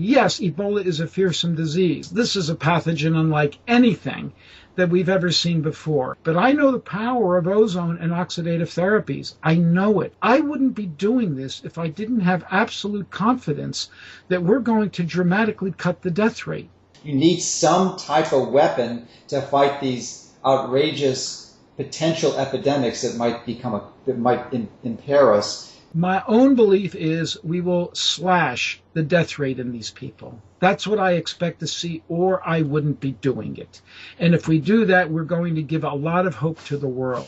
Yes, Ebola is a fearsome disease. This is a pathogen unlike anything that we've ever seen before. But I know the power of ozone and oxidative therapies. I know it. I wouldn't be doing this if I didn't have absolute confidence that we're going to dramatically cut the death rate. You need some type of weapon to fight these outrageous potential epidemics that might impair us. My own belief is we will slash the death rate in these people. That's what I expect to see, or I wouldn't be doing it. And if we do that, we're going to give a lot of hope to the world.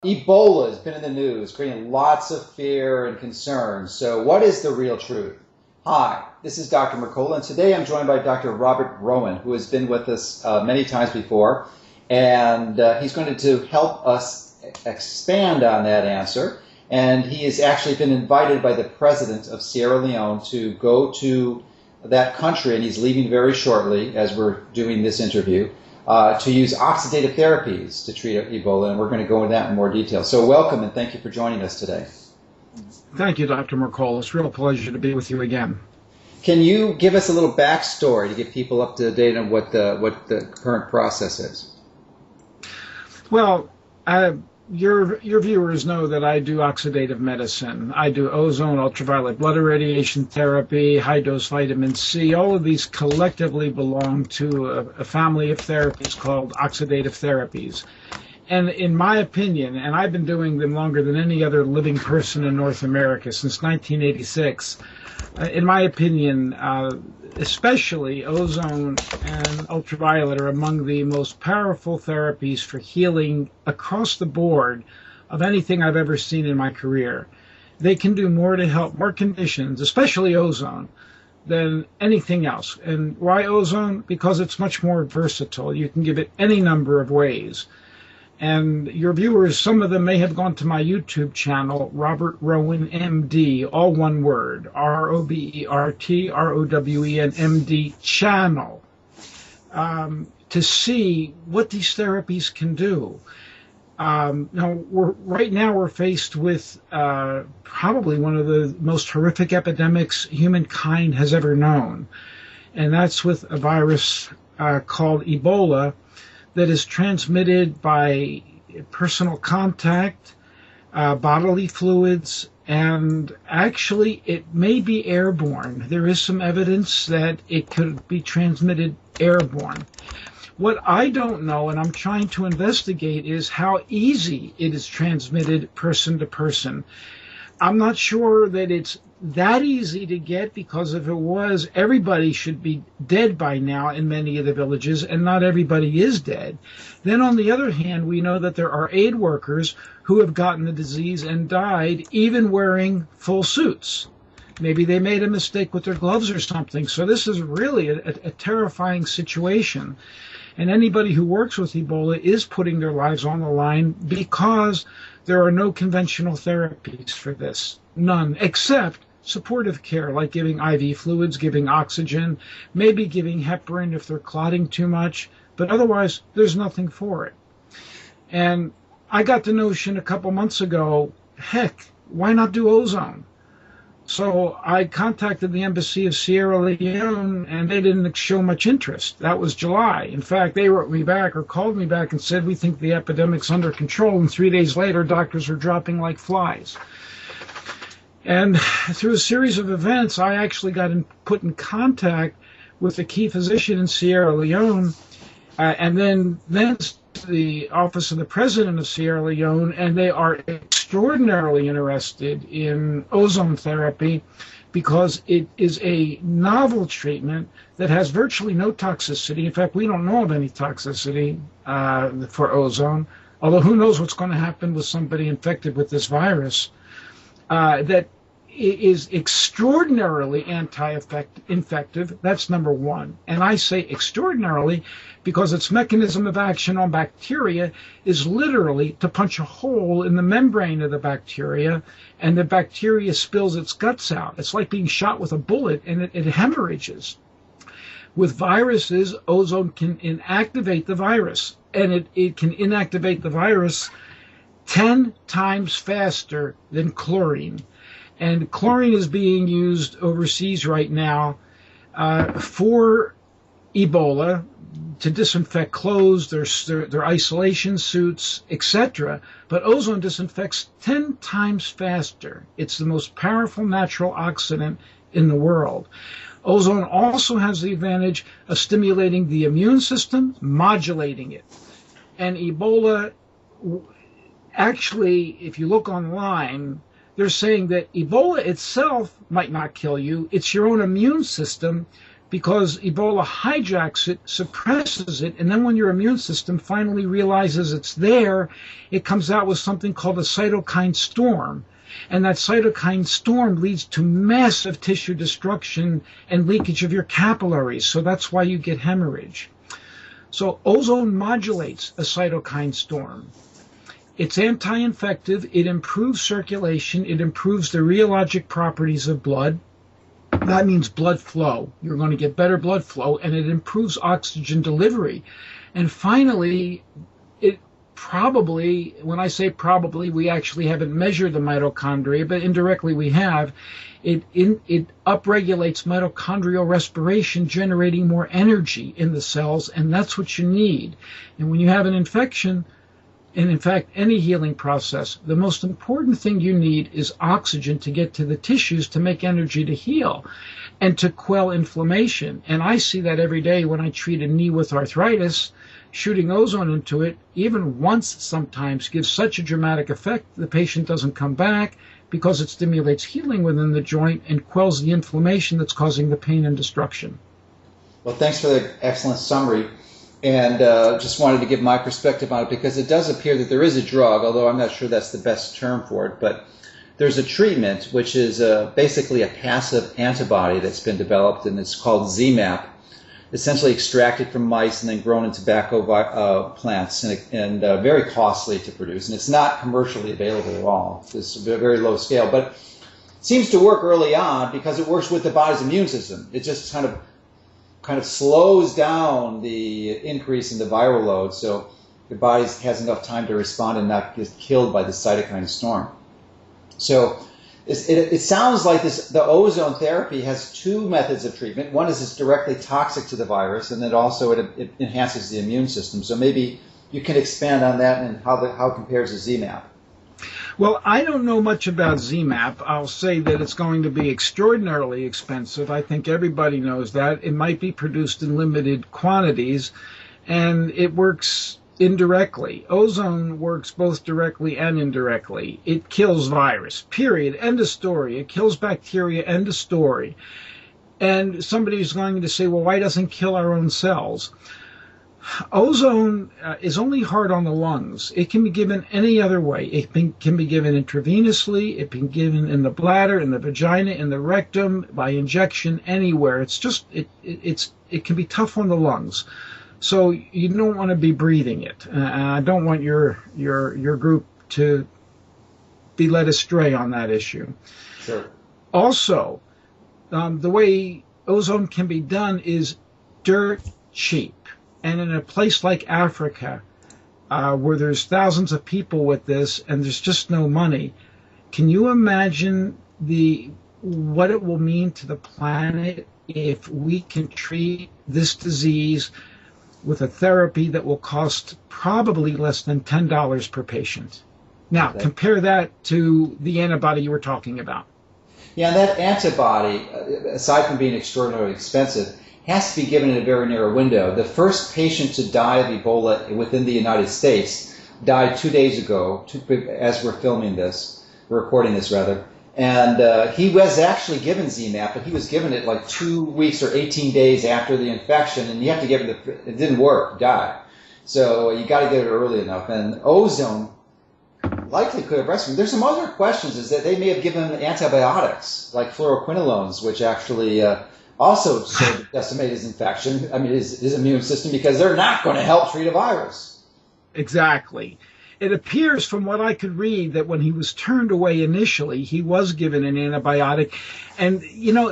Ebola has been in the news, creating lots of fear and concern. So what is the real truth? Hi, this is Dr. Mercola, and today I'm joined by Dr. Robert Rowan, who has been with us many times before, and he's going to help us expand on that answer. And he has actually been invited by the president of Sierra Leone to go to that country, and he's leaving very shortly as we're doing this interview, to use oxidative therapies to treat Ebola, and we're going to go into that in more detail. So welcome, and thank you for joining us today. Thank you, Dr. Mercola. It's a real pleasure to be with you again. Can you give us a little backstory to get people up to date on what the current process is? Well, your viewers know that I do oxidative medicine. I do ozone, ultraviolet blood irradiation therapy, high-dose vitamin C. All of these collectively belong to a family of therapies called oxidative therapies. And in my opinion, and I've been doing them longer than any other living person in North America since 1986, in my opinion, especially ozone and ultraviolet are among the most powerful therapies for healing across the board of anything I've ever seen in my career. They can do more to help more conditions, especially ozone, than anything else. And why ozone? Because it's much more versatile. You can give it any number of ways. And your viewers, some of them may have gone to my YouTube channel, Robert Rowan, MD, all one word, ROBERT, ROWEN, MD channel, to see what these therapies can do. Right now we're faced with probably one of the most horrific epidemics humankind has ever known, and that's with a virus called Ebola, that is transmitted by personal contact, bodily fluids, and actually it may be airborne. There is some evidence that it could be transmitted airborne. What I don't know, and I'm trying to investigate, is how easy it is transmitted person to person. I'm not sure that it's that easy to get, because if it was, everybody should be dead by now in many of the villages, and not everybody is dead. Then on the other hand, we know that there are aid workers who have gotten the disease and died even wearing full suits. Maybe they made a mistake with their gloves or something. So this is really a terrifying situation. And anybody who works with Ebola is putting their lives on the line, because there are no conventional therapies for this. None, except supportive care, like giving IV fluids, giving oxygen, maybe giving heparin if they're clotting too much, but otherwise there's nothing for it. And I got the notion a couple months ago, heck, why not do ozone? So I contacted the embassy of Sierra Leone, and they didn't show much interest. That was July. In fact, they wrote me back or called me back and said, we think the epidemic's under control, and 3 days later, doctors are dropping like flies. And through a series of events, I actually got put in contact with the key physician in Sierra Leone, and then to the office of the president of Sierra Leone, and they are extraordinarily interested in ozone therapy because it is a novel treatment that has virtually no toxicity. In fact, we don't know of any toxicity for ozone, although who knows what's going to happen with somebody infected with this virus. That is extraordinarily anti-infective. That's number one. And I say extraordinarily because its mechanism of action on bacteria is literally to punch a hole in the membrane of the bacteria, and the bacteria spills its guts out. It's like being shot with a bullet, and it hemorrhages. With viruses, ozone can inactivate the virus, and it can inactivate the virus 10 times faster than chlorine. And chlorine is being used overseas right now For Ebola, to disinfect clothes, their isolation suits, etc. But ozone disinfects 10 times faster. It's the most powerful natural oxidant in the world. Ozone also has the advantage of stimulating the immune system, modulating it. And Ebola, actually, if you look online, they're saying that Ebola itself might not kill you. It's your own immune system, because Ebola hijacks it, suppresses it, and then when your immune system finally realizes it's there, it comes out with something called a cytokine storm. And that cytokine storm leads to massive tissue destruction and leakage of your capillaries. So that's why you get hemorrhage. So ozone modulates a cytokine storm. It's anti-infective. It improves circulation. It improves the rheologic properties of blood. That means blood flow. You're going to get better blood flow, and it improves oxygen delivery. And finally, it probably, when I say probably, we actually haven't measured the mitochondria, but indirectly we have. It upregulates mitochondrial respiration, generating more energy in the cells, and that's what you need. And when you have an infection, and in fact, any healing process, the most important thing you need is oxygen to get to the tissues to make energy to heal and to quell inflammation. And I see that every day when I treat a knee with arthritis. Shooting ozone into it, even once sometimes, gives such a dramatic effect the patient doesn't come back, because it stimulates healing within the joint and quells the inflammation that's causing the pain and destruction. Well, thanks for the excellent summary. And just wanted to give my perspective on it, because it does appear that there is a drug, although I'm not sure that's the best term for it, but there's a treatment which is basically a passive antibody that's been developed, and it's called ZMapp, essentially extracted from mice and then grown in tobacco plants, and very costly to produce. And it's not commercially available at all. It's a very low scale, but it seems to work early on because it works with the body's immune system. It just kind of slows down the increase in the viral load, so the body has enough time to respond and not get killed by the cytokine storm. So it sounds like the ozone therapy has two methods of treatment. One is it's directly toxic to the virus, and then also it enhances the immune system. So maybe you can expand on that and how it compares to ZMapp. Well, I don't know much about ZMapp. I'll say that it's going to be extraordinarily expensive. I think everybody knows that. It might be produced in limited quantities, and it works indirectly. Ozone works both directly and indirectly. It kills virus, period, end of story. It kills bacteria, end of story. And somebody's going to say, well, why doesn't it kill our own cells? Ozone is only hard on the lungs. It can be given any other way. It can be given intravenously. It can be given in the bladder, in the vagina, in the rectum, by injection, anywhere. It's just it can be tough on the lungs. So you don't want to be breathing it. I don't want your group to be led astray on that issue. Sure. Also, the way ozone can be done is dirt cheap. And in a place like Africa, where there's thousands of people with this and there's just no money, can you imagine what it will mean to the planet if we can treat this disease with a therapy that will cost probably less than $10 per patient? Now, compare that to the antibody you were talking about. Yeah, and that antibody, aside from being extraordinarily expensive, has to be given in a very narrow window. The first patient to die of Ebola within the United States died 2 days ago, as we're filming this, we're recording this rather, and he was actually given ZMapp, but he was given it like 2 weeks or 18 days after the infection, and you have to give it, it didn't work, he died. So you got to get it early enough, and ozone likely could have rescued him. There's some other questions, is that they may have given antibiotics, like fluoroquinolones, which actually also sort of decimate his infection, his immune system, because they're not going to help treat a virus. Exactly. It appears from what I could read that when he was turned away initially, he was given an antibiotic. And,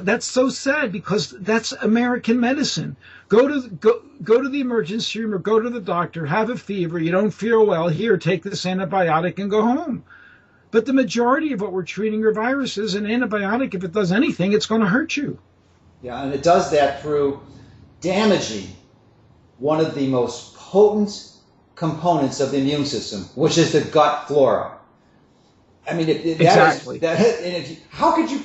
that's so sad because that's American medicine. Go to the emergency room or go to the doctor, have a fever, you don't feel well, here, take this antibiotic and go home. But the majority of what we're treating are viruses. An antibiotic, if it does anything, it's going to hurt you. Yeah, and it does that through damaging one of the most potent components of the immune system, which is the gut flora. I mean, Exactly. how could you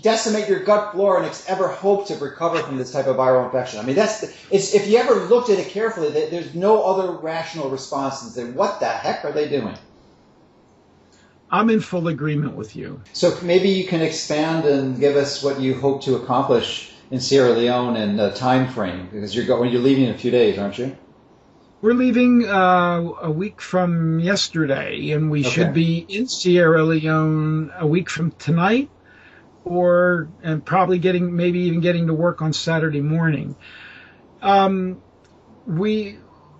decimate your gut flora and ever hope to recover from this type of viral infection? I mean, if you ever looked at it carefully, there's no other rational response than say, what the heck are they doing? I'm in full agreement with you. So maybe you can expand and give us what you hope to accomplish in Sierra Leone and the time frame, because you're leaving in a few days, aren't you? We're leaving a week from yesterday, and we should be in Sierra Leone a week from tonight, and probably maybe even getting to work on Saturday morning.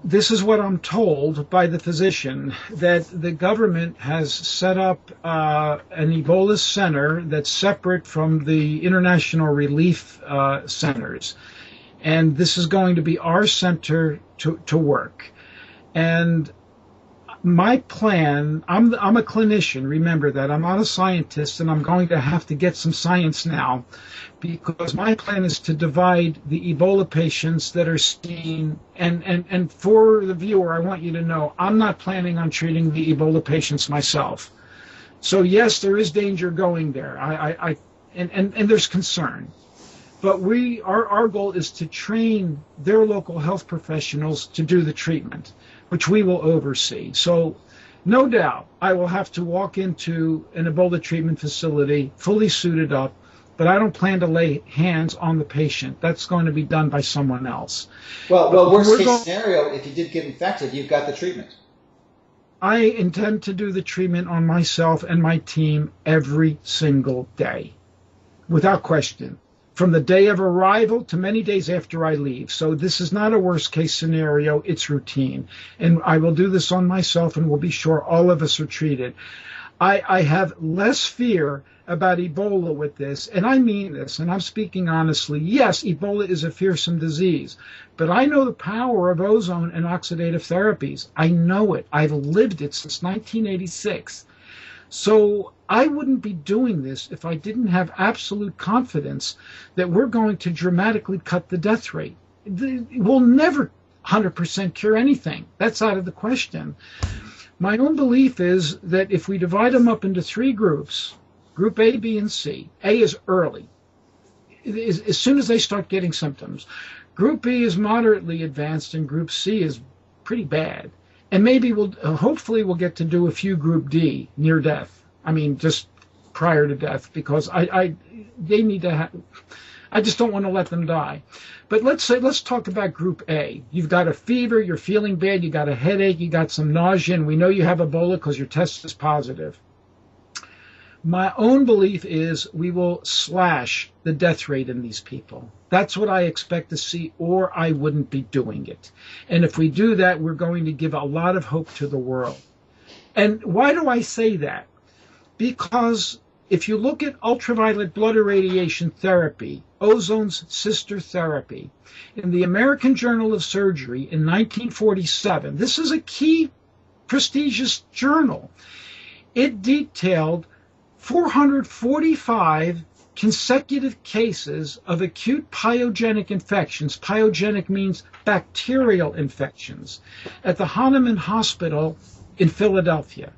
This is what I'm told by the physician, that the government has set up an Ebola center that's separate from the international relief centers. And this is going to be our center to work. And my plan, I'm a clinician, remember that. I'm not a scientist, and I'm going to have to get some science now, because my plan is to divide the Ebola patients that are seen, and for the viewer, I want you to know, I'm not planning on treating the Ebola patients myself. So yes, there is danger going there, and there's concern. But our goal is to train their local health professionals to do the treatment, which we will oversee. So no doubt I will have to walk into an Ebola treatment facility fully suited up, but I don't plan to lay hands on the patient. That's going to be done by someone else. Well, worst case scenario, if you did get infected, you've got the treatment. I intend to do the treatment on myself and my team every single day, without question, from the day of arrival to many days after I leave. So this is not a worst case scenario, it's routine. And I will do this on myself, and we'll be sure all of us are treated. I have less fear about Ebola with this, and I mean this, and I'm speaking honestly. Yes, Ebola is a fearsome disease, but I know the power of ozone and oxidative therapies. I know it. I've lived it since 1986. So I wouldn't be doing this if I didn't have absolute confidence that we're going to dramatically cut the death rate. We'll never 100% cure anything. That's out of the question. My own belief is that if we divide them up into three groups, Group A, B, and C, A is early, as soon as they start getting symptoms. Group B is moderately advanced, and Group C is pretty bad. And maybe hopefully we'll get to do a few Group D near death. I mean, just prior to death, because they need to have, I just don't want to let them die. But let's talk about Group A. You've got a fever, you're feeling bad, you got a headache, you got some nausea, and we know you have Ebola because your test is positive. My own belief is we will slash the death rate in these people. That's what I expect to see, or I wouldn't be doing it. And if we do that, we're going to give a lot of hope to the world. And why do I say that? Because if you look at ultraviolet blood irradiation therapy, Ozone's sister therapy, in the American Journal of Surgery in 1947, this is a key prestigious journal, it detailed 445 consecutive cases of acute pyogenic infections. Pyogenic means bacterial infections at the Hahnemann Hospital in Philadelphia.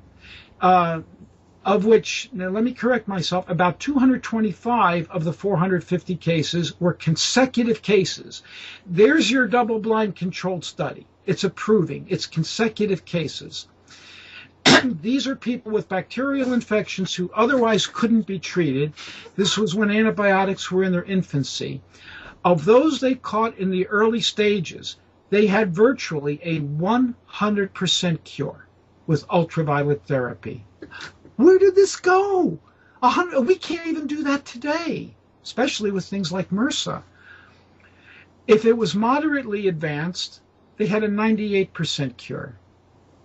Of which, now let me correct myself, about 225 of the 450 cases were consecutive cases. There's your double-blind controlled study. It's approving. It's consecutive cases. These are people with bacterial infections who otherwise couldn't be treated. This was when antibiotics were in their infancy. Of those they caught in the early stages, they had virtually a 100% cure with ultraviolet therapy. Where did this go? We can't even do that today, especially with things like MRSA. If it was moderately advanced, they had a 98% cure.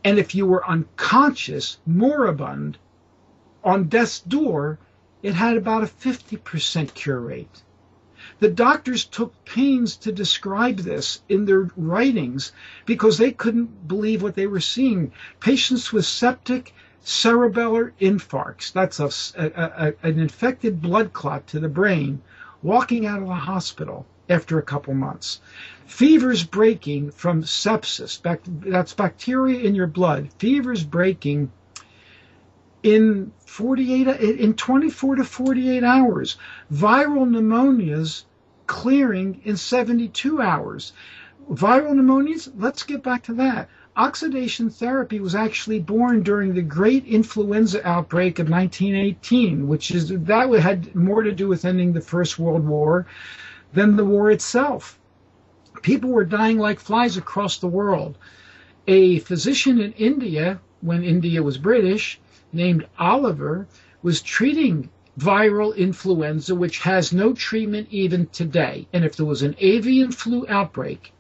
And if you were unconscious, moribund, on death's door, it had about a 50% cure rate. The doctors took pains to describe this in their writings because they couldn't believe what they were seeing. Patients with septic cerebellar infarcts, that's an infected blood clot to the brain, walking out of the hospital after a couple months. Fevers breaking from sepsis, that's bacteria in your blood. Fevers breaking in 24 to 48 hours. Viral pneumonias clearing in 72 hours. Viral pneumonias, let's get back to that. Oxidation therapy was actually born during the great influenza outbreak of 1918, that had more to do with ending the First World War than the war itself. People were dying like flies across the world. A physician in India, when India was British, named Oliver, was treating viral influenza, which has no treatment even today. And if there was an avian flu outbreak,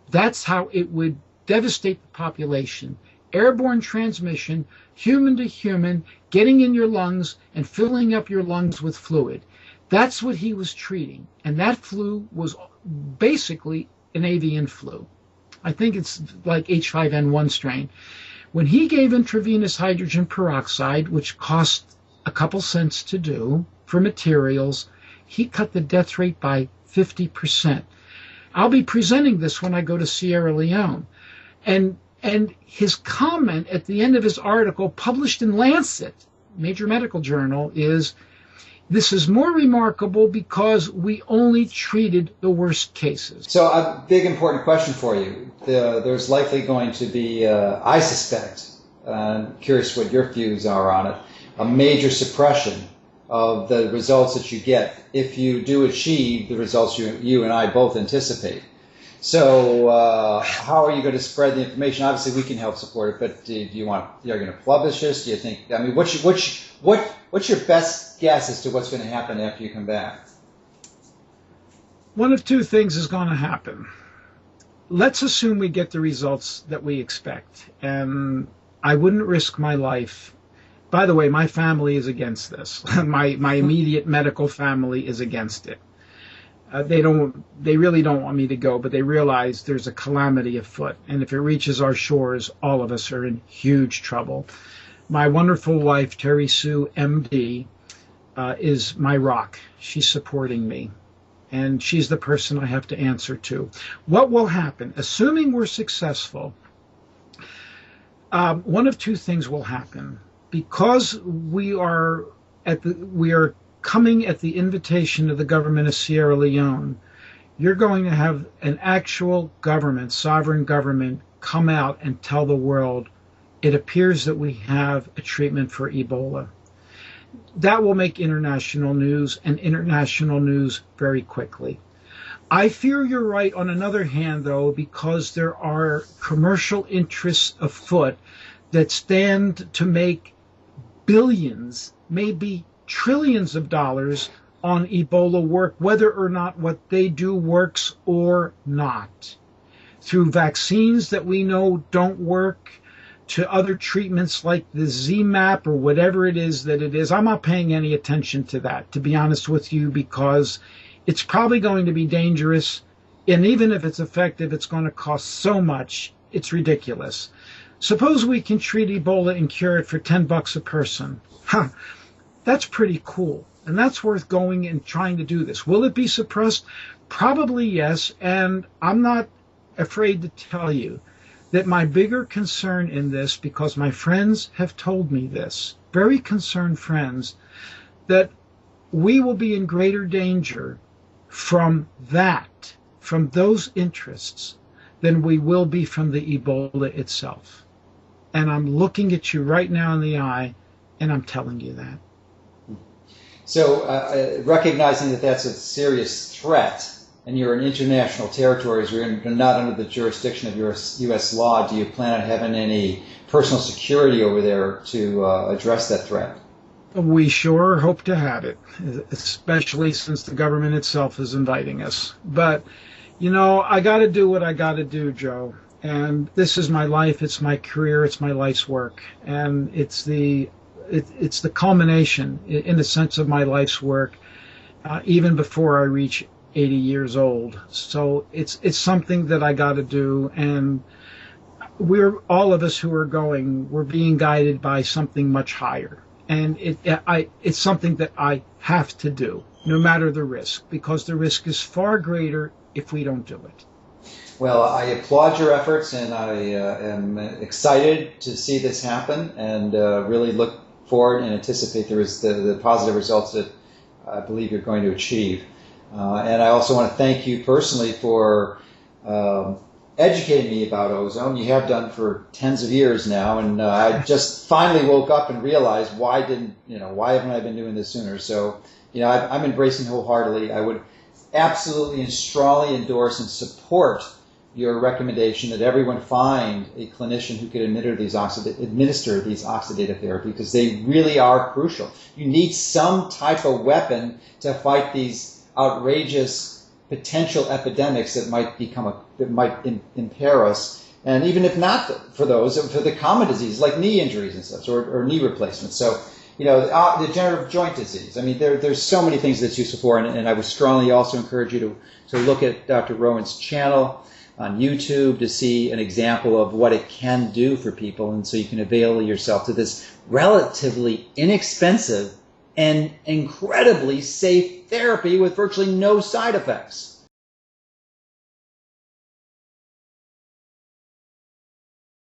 that's how it would devastate the population. Airborne transmission, human to human, getting in your lungs and filling up your lungs with fluid. That's what he was treating. And that flu was basically an avian flu. I think it's like H5N1 strain. When he gave intravenous hydrogen peroxide, which cost a couple cents to do for materials, he cut the death rate by 50%. I'll be presenting this when I go to Sierra Leone. And his comment at the end of his article, published in Lancet, major medical journal, is, this is more remarkable because we only treated the worst cases. So a big important question for you. There's likely going to be, I suspect, curious what your views are on it, a major suppression of the results that you get if you do achieve the results you and I both anticipate. So how are you going to spread the information? Obviously, we can help support it, but you're going to publish this? Do you think? I mean, what's your best guess as to what's going to happen after you come back? One of two things is going to happen. Let's assume we get the results that we expect, and I wouldn't risk my life. By the way, my family is against this. My immediate medical family is against it. They really don't want me to go, but they realize there's a calamity afoot. And if it reaches our shores, all of us are in huge trouble. My wonderful wife, Terry Sue, MD, is my rock. She's supporting me. And she's the person I have to answer to. What will happen? Assuming we're successful, one of two things will happen. Because we are coming at the invitation of the government of Sierra Leone, you're going to have an actual government, sovereign government, come out and tell the world, it appears that we have a treatment for Ebola. That will make international news, and international news very quickly. I fear you're right on another hand, though, because there are commercial interests afoot that stand to make billions, maybe trillions of dollars on Ebola work, whether or not what they do works or not. Through vaccines that we know don't work, to other treatments like the ZMapp or whatever it is that it is. I'm not paying any attention to that, to be honest with you, because it's probably going to be dangerous. And even if it's effective, it's going to cost so much, it's ridiculous. Suppose we can treat Ebola and cure it for $10 a person. Huh. That's pretty cool. And that's worth going and trying to do this. Will it be suppressed? Probably yes. And I'm not afraid to tell you that my bigger concern in this, because my friends have told me this, very concerned friends, that we will be in greater danger from that, from those interests, than we will be from the Ebola itself. And I'm looking at you right now in the eye, and I'm telling you that. So recognizing that that's a serious threat, and you're in international territories, you're not under the jurisdiction of U.S. law, do you plan on having any personal security over there to address that threat? We sure hope to have it, especially since the government itself is inviting us. But, you know, I got to do what I got to do, Joe. And this is my life, it's my career, it's my life's work. And it's the culmination, in a sense, of my life's work, even before I reach 80 years old. So it's something that I got to do, and we're all of us who are going, we're being guided by something much higher, and it's something that I have to do. no matter the risk, because the risk is far greater if we don't do it. Well, I applaud your efforts, and I am excited to see this happen, and really look forward and anticipate the positive results that I believe you're going to achieve. And I also want to thank you personally for educating me about ozone. You have done for tens of years now, and I just finally woke up and realized why haven't I been doing this sooner? So, I'm embracing wholeheartedly. I would absolutely and strongly endorse and support your recommendation that everyone find a clinician who could administer these oxidative therapy, because they really are crucial. You need some type of weapon to fight these outrageous potential epidemics that might impair us, and even if not for those, for the common diseases like knee injuries and such, or knee replacements. So, degenerative joint disease. I mean, there's so many things that's useful for, and I would strongly also encourage you to look at Dr. Rowan's channel on YouTube to see an example of what it can do for people, and so you can avail yourself to this relatively inexpensive and incredibly safe therapy with virtually no side effects.